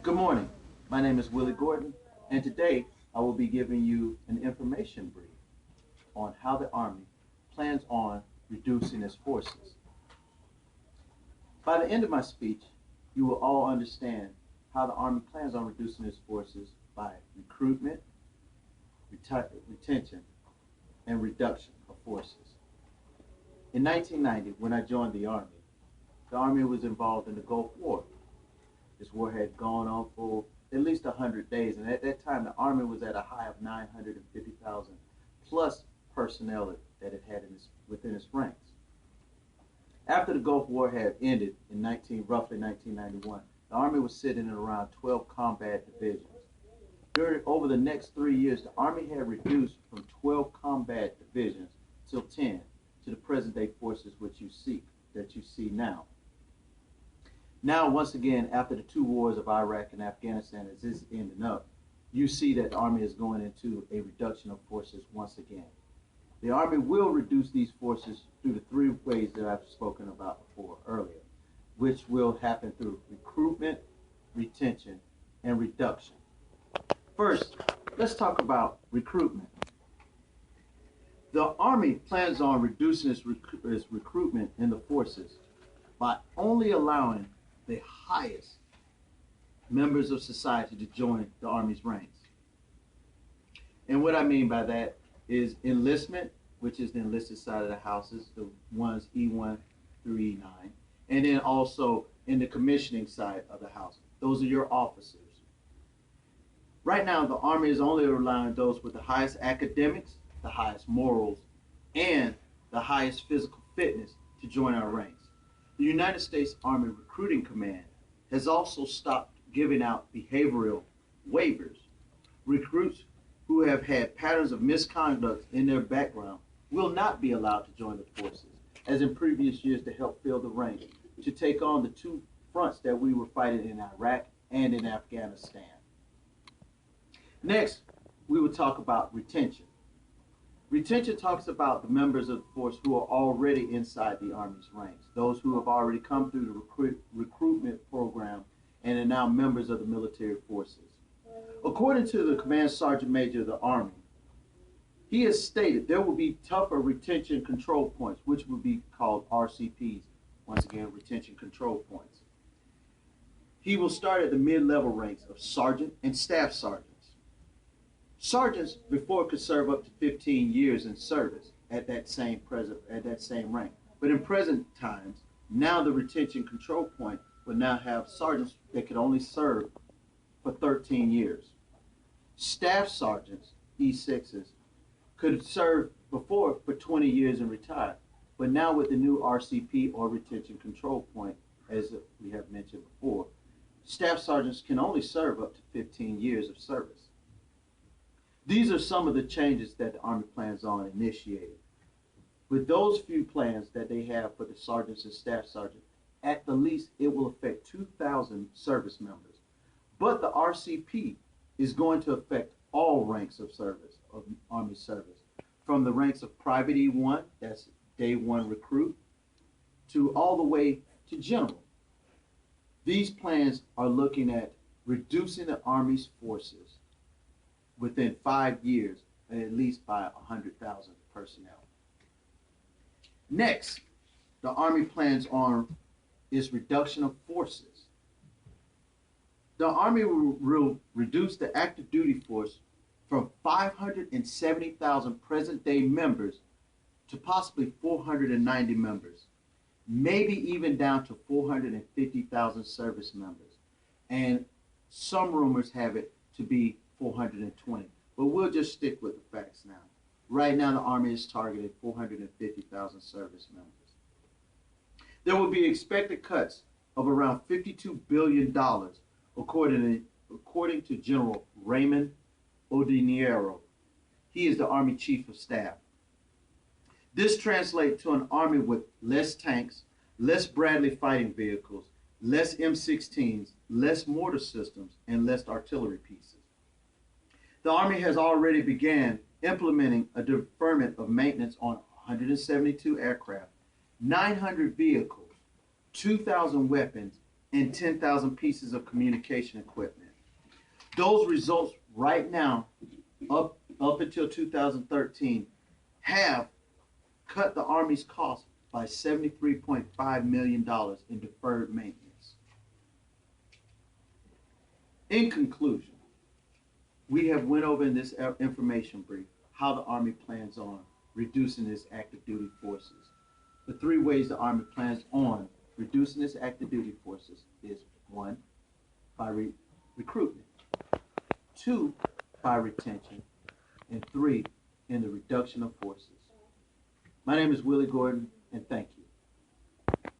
Good morning. My name is Willie Gordon, and today I will be giving you an information brief on how the Army plans on reducing its forces. By the end of my speech, you will all understand how the Army plans on reducing its forces by recruitment, retention, and reduction of forces. In 1990, when I joined the Army was involved in the Gulf War. This war had gone on for at least 100 days, and at that time, the Army was at a high of 950,000 plus personnel that it had within its ranks. After the Gulf War had ended in roughly 1991, the Army was sitting at around 12 combat divisions. Over the next 3 years, the Army had reduced from 12 combat divisions till 10 to the present-day forces that you see now. Now, once again, after the two wars of Iraq and Afghanistan as is ending up, you see that the Army is going into a reduction of forces once again. The Army will reduce these forces through the three ways that I've spoken about before earlier, which will happen through recruitment, retention, and reduction. First, let's talk about recruitment. The Army plans on reducing its recruitment in the forces by only allowing the highest members of society to join the Army's ranks. And what I mean by that is enlistment, which is the enlisted side of the houses, the ones E1 through E9, and then also in the commissioning side of the house. Those are your officers. Right now, the Army is only allowing those with the highest academics, the highest morals, and the highest physical fitness to join our ranks. The United States Army Recruiting Command has also stopped giving out behavioral waivers. Recruits who have had patterns of misconduct in their background will not be allowed to join the forces, as in previous years, to help fill the rank, to take on the two fronts that we were fighting in Iraq and in Afghanistan. Next, we will talk about retention. Retention talks about the members of the force who are already inside the Army's ranks, those who have already come through the recruitment program and are now members of the military forces. According to the Command Sergeant Major of the Army, he has stated there will be tougher retention control points, which will be called RCPs, once again, retention control points. He will start at the mid-level ranks of sergeant and staff sergeants. Sergeants before could serve up to 15 years in service at that same rank. But in present times, now the retention control point will now have sergeants that could only serve for 13 years. Staff sergeants, E6s, could serve before for 20 years and retire. But now with the new RCP or retention control point, as we have mentioned before, staff sergeants can only serve up to 15 years of service. These are some of the changes that the Army plans on initiating. With those few plans that they have for the sergeants and staff sergeants, at the least it will affect 2,000 service members. But the RCP is going to affect all ranks of service, of Army service, from the ranks of Private E1, that's day one recruit, to all the way to general. These plans are looking at reducing the Army's forces within 5 years, at least by 100,000 personnel. Next, the Army plans on its reduction of forces. The Army will reduce the active duty force from 570,000 present-day members to possibly 490 members, maybe even down to 450,000 service members. And some rumors have it to be 420, but we'll just stick with the facts now. Right now, the Army is targeting 450,000 service members. There will be expected cuts of around $52 billion, according to General Raymond Odiniero. He is the Army Chief of Staff. This translates to an Army with less tanks, less Bradley fighting vehicles, less M16s, less mortar systems, and less artillery pieces. The Army has already began implementing a deferment of maintenance on 172 aircraft, 900 vehicles, 2,000 weapons, and 10,000 pieces of communication equipment. Those results right now, up until 2013, have cut the Army's cost by $73.5 million in deferred maintenance. In conclusion, we have went over in this information brief how the Army plans on reducing its active duty forces. The three ways the Army plans on reducing its active duty forces is: 1, by recruitment; 2, by retention; and 3, in the reduction of forces. My name is Willie Gordon, and thank you.